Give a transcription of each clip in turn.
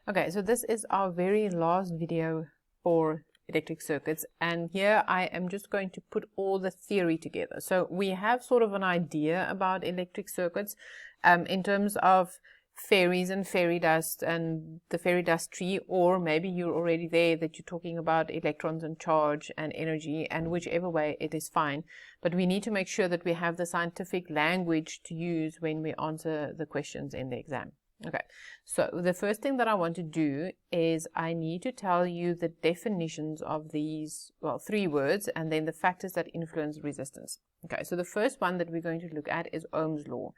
Okay, so this is our very last video for electric circuits, and here I am just going to put all the theory together. So we have sort of an idea about electric circuits in terms of fairies and fairy dust and the fairy dust tree, or maybe you're already there that you're talking about electrons and charge and energy, and whichever way it is fine. But we need to make sure that we have the scientific language to use when we answer the questions in the exam. Okay, so the first thing that I want to do is I need to tell you the definitions of these, well, 3 words, and then the factors that influence resistance. Okay, so the first one that we're going to look at is Ohm's law.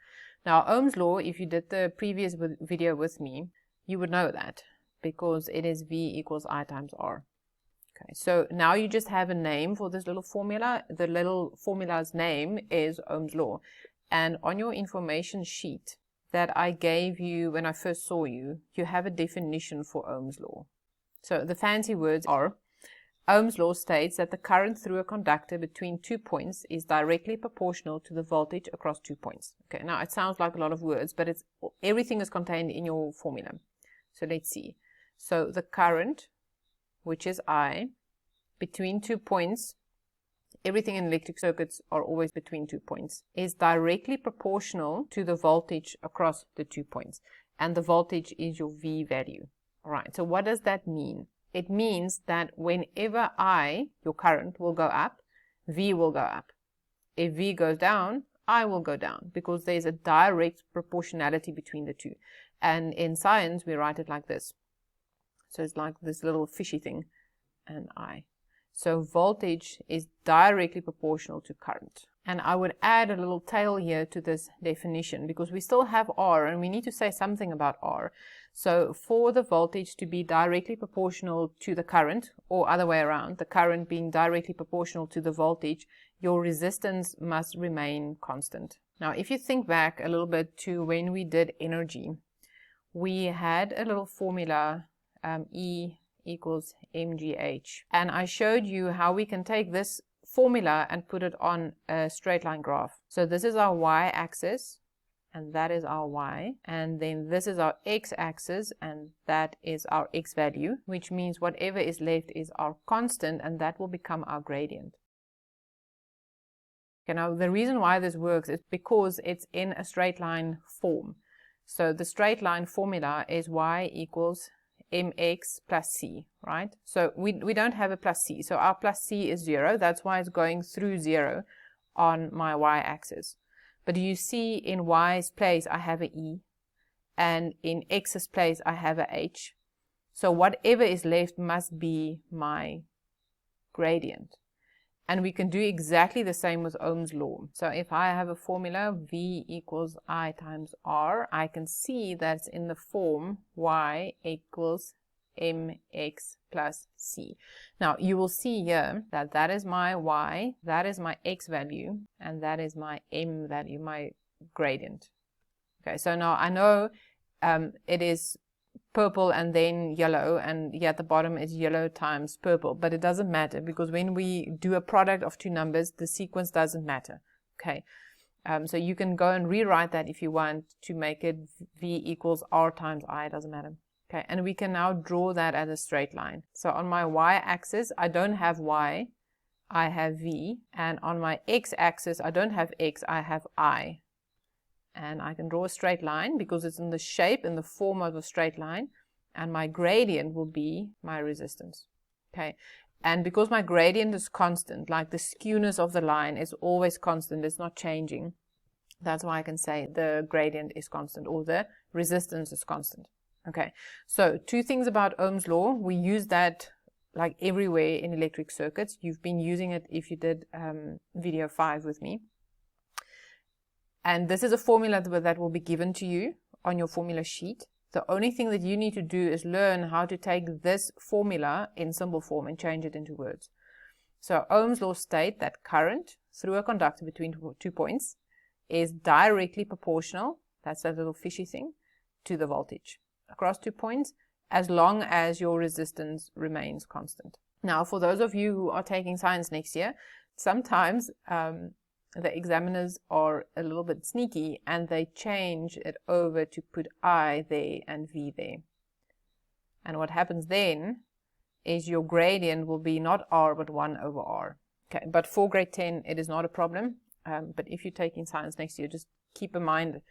Now, Ohm's law, if you did the previous video with me, you would know that because it is V equals I times R. Okay, so now you just have a name for this little formula. The little formula's name is Ohm's law. And on your information sheet that I gave you when I first saw you, you have a definition for Ohm's law. So the fancy words are, Ohm's law states that the current through a conductor between 2 points is directly proportional to the voltage across 2 points. Okay, now it sounds like a lot of words, but everything is contained in your formula. So let's see. So the current, which is I, between 2 points, everything in electric circuits are always between 2 points, is directly proportional to the voltage across the 2 points. And the voltage is your V value. All right, so what does that mean? It means that whenever I, your current, will go up, V will go up. If V goes down, I will go down, because there's a direct proportionality between the two. And in science, we write it like this. So it's like this little fishy thing, and I. So voltage is directly proportional to current. And I would add a little tail here to this definition, because we still have R and we need to say something about R. So for the voltage to be directly proportional to the current, or other way around, the current being directly proportional to the voltage, your resistance must remain constant. Now, if you think back a little bit to when we did energy, we had a little formula, E equals mgh, and I showed you how we can take this formula and put it on a straight line graph. So this is our y-axis, and that is our y, and then this is our x-axis, and that is our x value, which means whatever is left is our constant, and that will become our gradient. Okay, now the reason why this works is because it's in a straight line form. So the straight line formula is y equals mx plus c, right? So we don't have a plus c, so our plus c is 0. That's why it's going through 0 on my y-axis. But you see, in y's place I have a e, and in x's place I have a h. So whatever is left must be my gradient. And we can do exactly the same with Ohm's law. So if I have a formula, V equals I times R, I can see that's in the form Y equals mx plus c. Now, you will see here that that is my Y, that is my x value, and that is my m value, my gradient. Okay, so now I know it is purple and then yellow, and here at the bottom is yellow times purple, but it doesn't matter, because when we do a product of 2 numbers, the sequence doesn't matter. Okay, so you can go and rewrite that if you want to make it V equals R times I, it doesn't matter. Okay, and we can now draw that as a straight line. So on my y-axis, I don't have y, I have V, and on my x-axis, I don't have x, I have I. And I can draw a straight line because it's in the shape, in the form of a straight line, and my gradient will be my resistance. Okay, and because my gradient is constant, like the skewness of the line is always constant, it's not changing, that's why I can say the gradient is constant, or the resistance is constant. Okay, so 2 things about Ohm's law. We use that like everywhere in electric circuits. You've been using it if you did video 5 with me. And this is a formula that will be given to you on your formula sheet. The only thing that you need to do is learn how to take this formula in symbol form and change it into words. So Ohm's law states that current through a conductor between 2 points is directly proportional, that's that little fishy thing, to the voltage across 2 points, as long as your resistance remains constant. Now, for those of you who are taking science next year, sometimes the examiners are a little bit sneaky and they change it over to put I there and V there. And what happens then is your gradient will be not R, but 1 over R. Okay, but for grade 10, it is not a problem. But if you're taking science next year, just keep in mind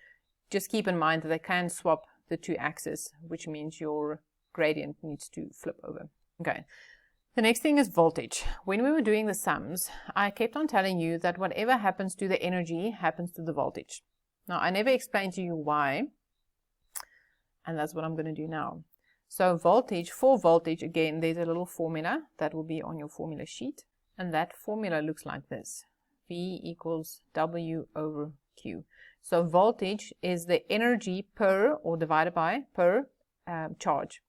that they can swap the two axes, which means your gradient needs to flip over. Okay. The next thing is voltage. When we were doing the sums, I kept on telling you that whatever happens to the energy happens to the voltage. Now, I never explained to you why, and that's what I'm going to do now. So voltage, for voltage, again, there's a little formula that will be on your formula sheet, and that formula looks like this. V equals W over Q. So voltage is the energy per, or divided by, per charge.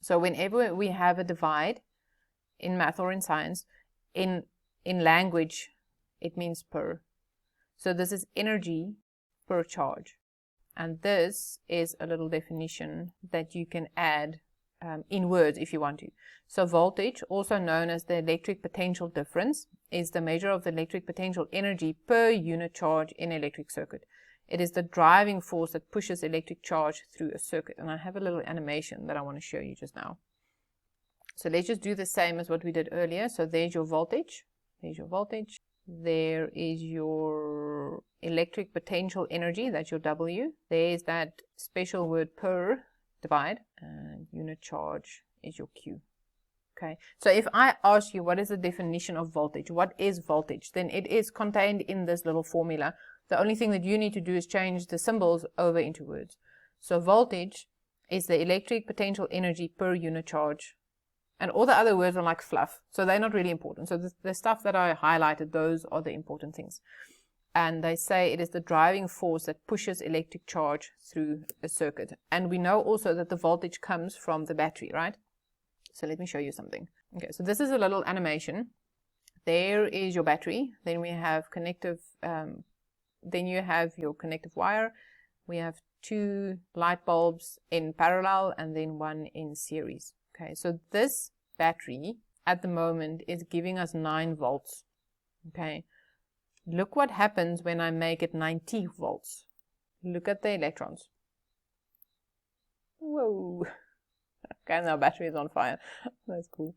So whenever we have a divide, in math or in science, in language, it means per. So this is energy per charge. And this is a little definition that you can add in words if you want to. So voltage, also known as the electric potential difference, is the measure of the electric potential energy per unit charge in an electric circuit. It is the driving force that pushes electric charge through a circuit. And I have a little animation that I want to show you just now. So let's just do the same as what we did earlier. So there's your voltage. There's your voltage. There is your electric potential energy. That's your W. There's that special word per, divide. And unit charge is your Q. Okay. So if I ask you what is the definition of voltage, what is voltage, then it is contained in this little formula. The only thing that you need to do is change the symbols over into words. So voltage is the electric potential energy per unit charge. And all the other words are like fluff, so they're not really important. So the stuff that I highlighted, those are the important things. And they say it is the driving force that pushes electric charge through a circuit. And we know also that the voltage comes from the battery, right? So let me show you something. Okay, so this is a little animation. There is your battery. Then we have connective, then you have your connective wire. We have 2 light bulbs in parallel and then 1 in series. Okay, so this battery at the moment is giving us 9 volts. Okay, look what happens when I make it 90 volts. Look at the electrons. Whoa. Okay, now battery is on fire. That's cool.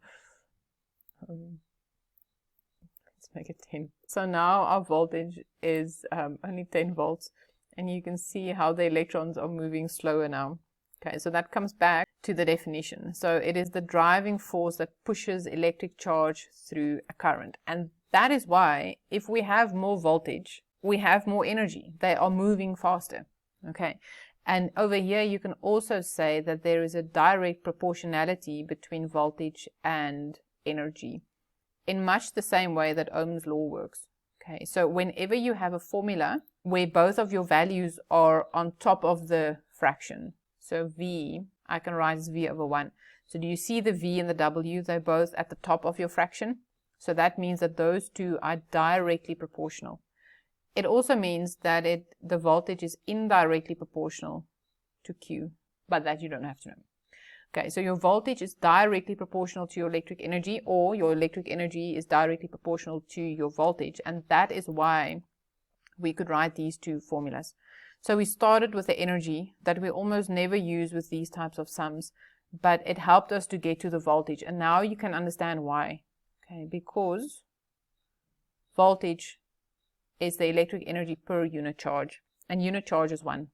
Let's make it 10. So now our voltage is only 10 volts. And you can see how the electrons are moving slower now. Okay, so that comes back to the definition. So it is the driving force that pushes electric charge through a current. And that is why if we have more voltage, we have more energy. They are moving faster. Okay. And over here, you can also say that there is a direct proportionality between voltage and energy in much the same way that Ohm's law works. Okay. So whenever you have a formula where both of your values are on top of the fraction, so V, I can write as V over 1. So do you see the V and the W? They're both at the top of your fraction. So that means that those two are directly proportional. It also means that the voltage is indirectly proportional to Q, but that you don't have to know. Okay, so your voltage is directly proportional to your electric energy, or your electric energy is directly proportional to your voltage. And that is why we could write these two formulas. So we started with the energy that we almost never use with these types of sums, but it helped us to get to the voltage. And now you can understand why. Okay, because voltage is the electric energy per unit charge, and unit charge is 1.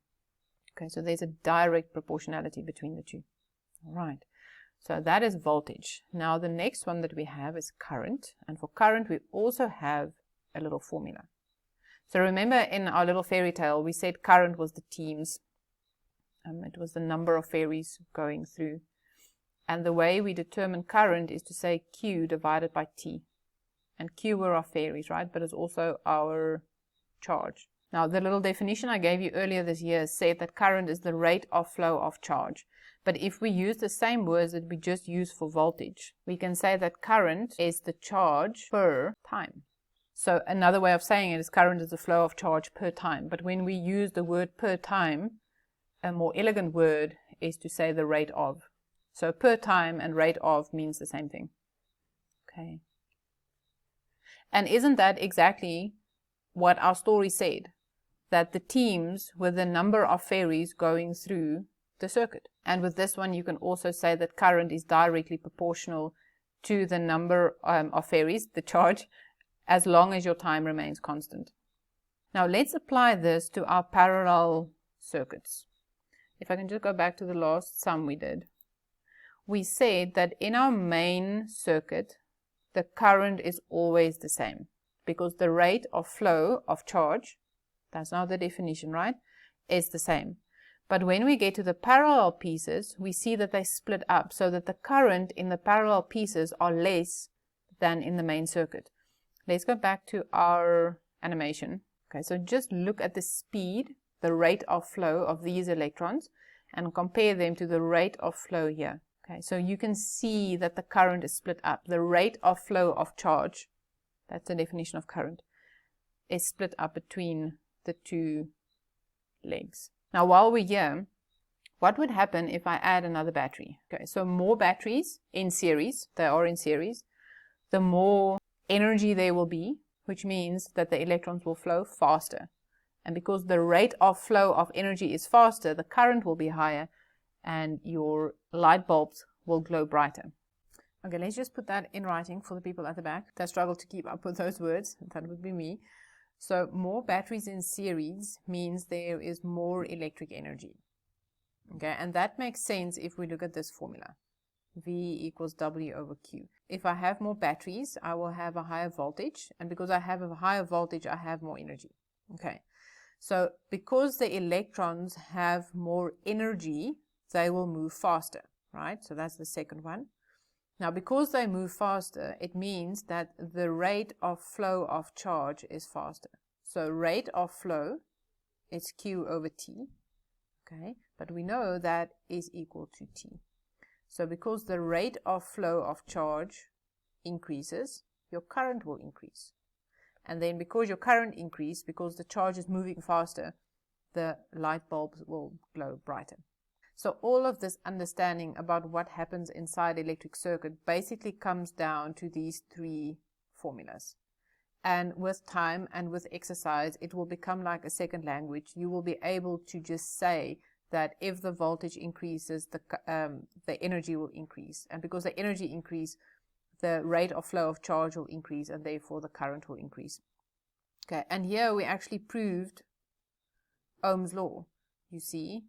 Okay, so there's a direct proportionality between the two. All right, so that is voltage. Now the next one that we have is current, and for current we also have a little formula. So remember in our little fairy tale, we said current was the teams. It was the number of fairies going through. And the way we determine current is to say Q divided by T. And Q were our fairies, right? But it's also our charge. Now, the little definition I gave you earlier this year said that current is the rate of flow of charge. But if we use the same words that we just used for voltage, we can say that current is the charge per time. So another way of saying it is current is the flow of charge per time. But when we use the word per time, a more elegant word is to say the rate of. So per time and rate of means the same thing. Okay. And isn't that exactly what our story said? That the teams were the number of fairies going through the circuit. And with this one, you can also say that current is directly proportional to the number of ferries, the charge, as long as your time remains constant. Now let's apply this to our parallel circuits. If I can just go back to the last sum we did. We said that in our main circuit, the current is always the same because the rate of flow of charge, that's now the definition, right, is the same. But when we get to the parallel pieces, we see that they split up so that the current in the parallel pieces are less than in the main circuit. Let's go back to our animation. Okay, so just look at the speed, the rate of flow of these electrons, and compare them to the rate of flow here. Okay, so you can see that the current is split up. The rate of flow of charge, that's the definition of current, is split up between the two legs. Now while we're here, what would happen if I add another battery? Okay, so more batteries in series, they are in series, the more energy there will be, which means that the electrons will flow faster. And because the rate of flow of energy is faster, the current will be higher and your light bulbs will glow brighter. Okay, let's just put that in writing for the people at the back that struggle to keep up with those words. That would be me. So more batteries in series means there is more electric energy. Okay, and that makes sense if we look at this formula. V equals W over Q. If I have more batteries, I will have a higher voltage, and because I have a higher voltage, I have more energy. Okay, so because the electrons have more energy, they will move faster, right? So that's the second one. Now, because they move faster, it means that the rate of flow of charge is faster. So rate of flow is Q over T, okay? But we know that is equal to T. So because the rate of flow of charge increases, your current will increase. And then because your current increases, because the charge is moving faster, the light bulbs will glow brighter. So all of this understanding about what happens inside electric circuit basically comes down to these three formulas. And with time and with exercise, it will become like a second language. You will be able to just say that if the voltage increases, the energy will increase. And because the energy increase, the rate of flow of charge will increase, and therefore the current will increase. Okay, and here we actually proved Ohm's law, you see.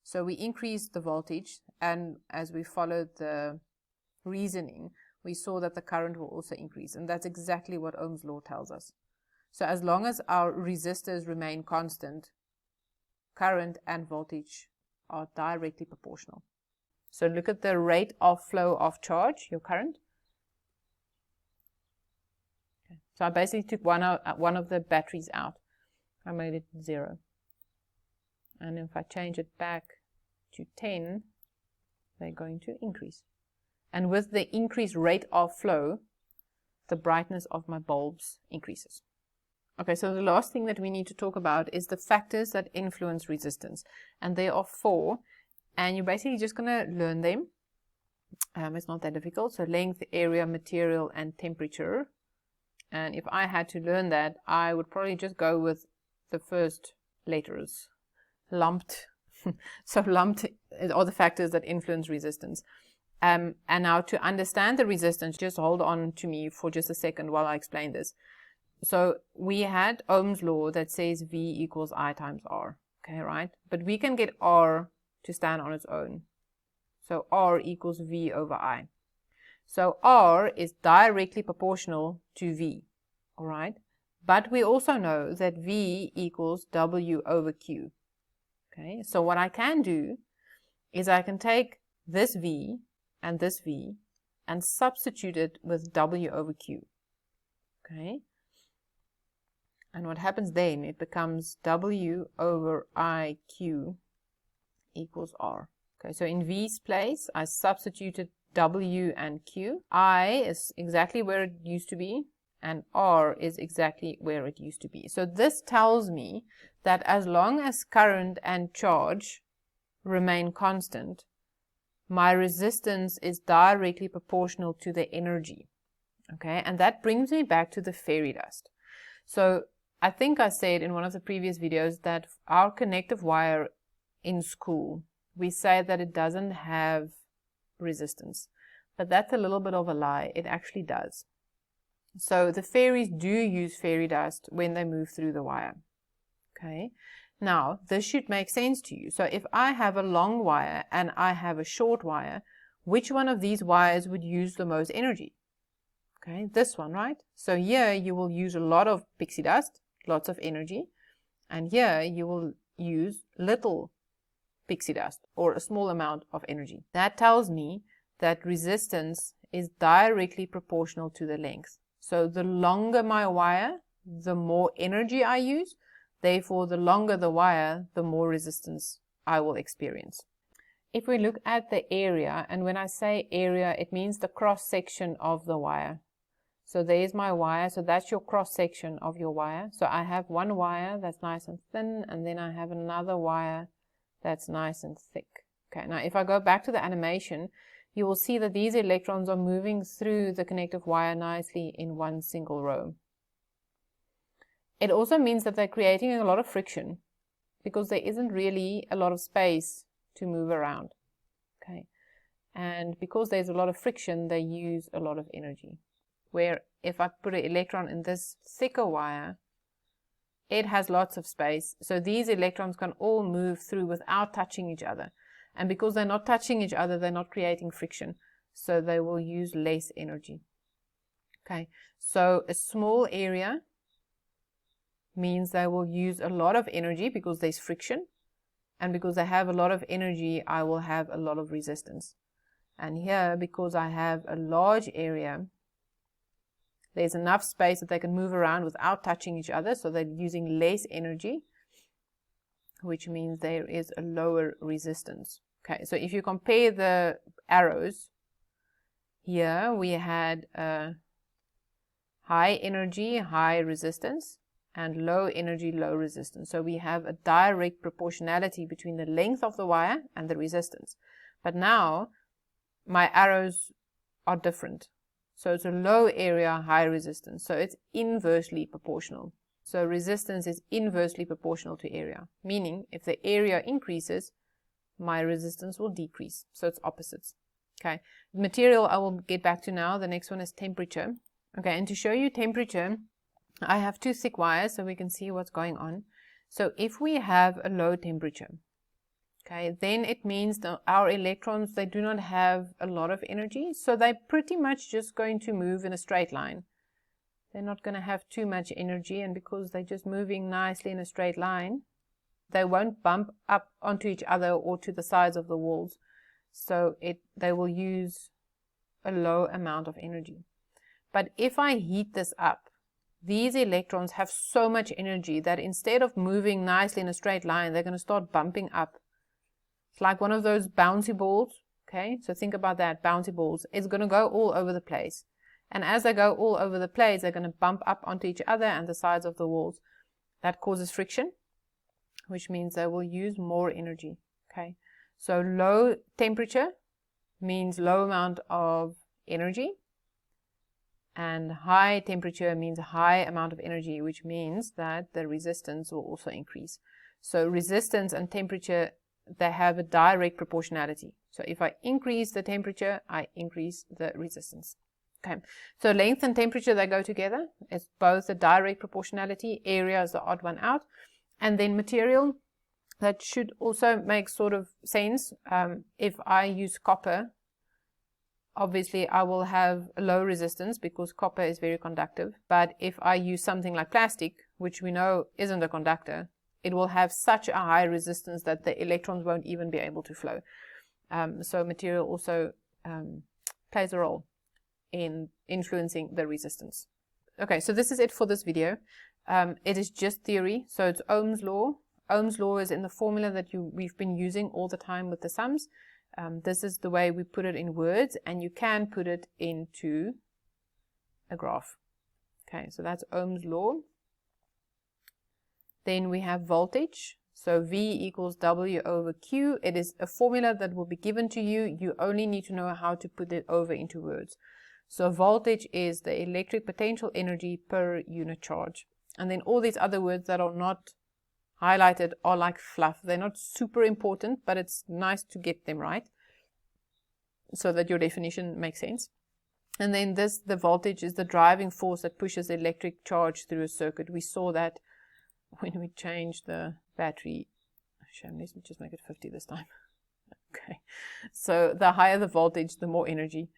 So we increased the voltage, and as we followed the reasoning, we saw that the current will also increase, and that's exactly what Ohm's law tells us. So as long as our resistors remain constant, current and voltage are directly proportional. So look at the rate of flow of charge, your current. Okay. So I basically took one of the batteries out. I made it 0. And if I change it back to 10, they're going to increase. And with the increased rate of flow, the brightness of my bulbs increases. Okay, so the last thing that we need to talk about is the factors that influence resistance. And there are 4, and you're basically just going to learn them. It's not that difficult. So length, area, material, and temperature. And if I had to learn that, I would probably just go with the first letters. Lumped. So lumped are the factors that influence resistance. And now to understand the resistance, just hold on to me for just a second while I explain this. So we had Ohm's law that says V equals I times R. Okay, right? But we can get R to stand on its own. So R equals V over I. So R is directly proportional to V. All right? But we also know that V equals W over Q. Okay, so what I can do is I can take this V and this V and substitute it with W over Q. Okay, and what happens then, it becomes W over IQ equals R. Okay, so in V's place, I substituted W and Q. I is exactly where it used to be, and R is exactly where it used to be. So this tells me that as long as current and charge remain constant, my resistance is directly proportional to the energy. Okay, and that brings me back to the fairy dust. So I think I said in one of the previous videos that our connective wire in school we say that it doesn't have resistance. But that's a little bit of a lie. It actually does. So the fairies do use fairy dust when they move through the wire. Okay. Now, this should make sense to you. So if I have a long wire and I have a short wire, which one of these wires would use the most energy? Okay, this one, right? So here you will use a lot of pixie dust, lots of energy, and here you will use little pixie dust or a small amount of energy. That tells me that resistance is directly proportional to the length. So the longer my wire, the more energy I use. Therefore, the longer the wire, the more resistance I will experience. If we look at the area, and when I say area, it means the cross section of the wire. So there's my wire, so that's your cross section of your wire. So I have one wire that's nice and thin, and then I have another wire that's nice and thick. Okay, now if I go back to the animation, you will see that these electrons are moving through the connective wire nicely in one single row. It also means that they're creating a lot of friction because there isn't really a lot of space to move around. Okay, and because there's a lot of friction, they use a lot of energy. Where if I put an electron in this thicker wire, it has lots of space. So these electrons can all move through without touching each other. And because they're not touching each other, they're not creating friction. So they will use less energy. Okay, so a small area means they will use a lot of energy because there's friction. And because they have a lot of energy, I will have a lot of resistance. And here, because I have a large area, there's enough space that they can move around without touching each other, so they're using less energy, which means there is a lower resistance. Okay, so if you compare the arrows, here we had high energy, high resistance, and low energy, low resistance. So we have a direct proportionality between the length of the wire and the resistance. But now my arrows are different. So it's a low area, high resistance. So it's inversely proportional. So resistance is inversely proportional to area, meaning if the area increases, my resistance will decrease. So it's opposites. Okay, material I will get back to now. The next one is temperature. Okay, and to show you temperature, I have two thick wires so we can see what's going on. So if we have a low temperature, okay, then it means that our electrons, they do not have a lot of energy. So they're pretty much just going to move in a straight line. They're not going to have too much energy. And because they're just moving nicely in a straight line, they won't bump up onto each other or to the sides of the walls. So they will use a low amount of energy. But if I heat this up, these electrons have so much energy that instead of moving nicely in a straight line, they're going to start bumping up. It's like one of those bouncy balls. Okay, so think about that, bouncy balls. It's going to go all over the place. And as they go all over the place, they're going to bump up onto each other and the sides of the walls. That causes friction, which means they will use more energy. Okay, so low temperature means low amount of energy. And high temperature means a high amount of energy, which means that the resistance will also increase. So resistance and temperature, they have a direct proportionality. So if I increase the temperature, I increase the resistance. Okay, so length and temperature, they go together. It's both a direct proportionality. Area is the odd one out. And then material, that should also make sort of sense. If I use copper, obviously I will have a low resistance because copper is very conductive. But if I use something like plastic, which we know isn't a conductor, it will have such a high resistance that the electrons won't even be able to flow. So material also plays a role in influencing the resistance. Okay, so this is it for this video. It is just theory, so it's Ohm's law. Ohm's law is in the formula that we've been using all the time with the sums. This is the way we put it in words, and you can put it into a graph. Okay, so that's Ohm's law. Then we have voltage. So V equals W over Q. It is a formula that will be given to you. You only need to know how to put it over into words. So voltage is the electric potential energy per unit charge. And then all these other words that are not highlighted are like fluff. They're not super important, but it's nice to get them right so that your definition makes sense. And then the voltage is the driving force that pushes electric charge through a circuit. We saw that when we changed the battery. Shame, let's just make it 50 this time. Okay, so the higher the voltage, the more energy,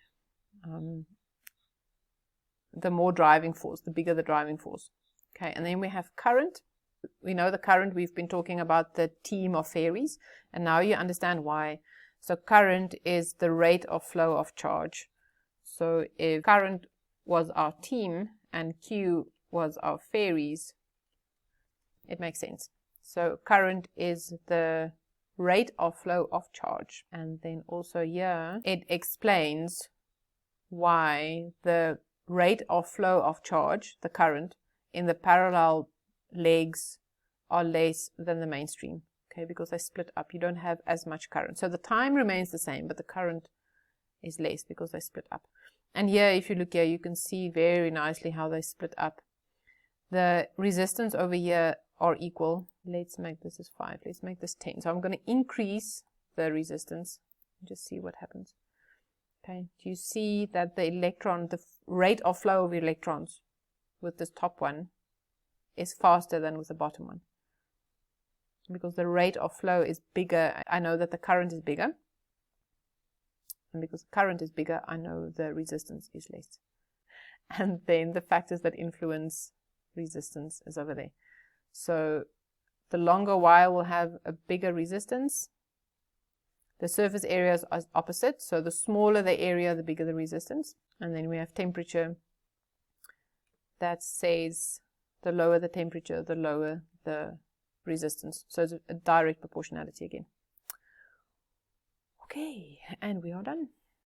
the more driving force, the bigger the driving force. Okay, and then we have current. We know the current, we've been talking about the team of fairies, and now you understand why. So current is the rate of flow of charge. So if current was our team and Q was our fairies, it makes sense. So current is the rate of flow of charge. And then also here, it explains why the rate of flow of charge, the current, in the parallel legs are less than the mainstream, okay, because they split up. You don't have as much current. So the time remains the same, but the current is less because they split up. And here, if you look here, you can see very nicely how they split up. The resistance over here are equal. Let's make this is 5. Let's make this 10. So I'm going to increase the resistance. Just see what happens. Okay, do you see that the electron, the rate of flow of electrons with this top one is faster than with the bottom one? Because the rate of flow is bigger, I know that the current is bigger. And because the current is bigger, I know the resistance is less. And then the factors that influence resistance is over there. So the longer wire will have a bigger resistance. The surface areas are opposite. So the smaller the area, the bigger the resistance. And then we have temperature. That says the lower the temperature, the lower the resistance. So it's a direct proportionality again. Okay, and we are done.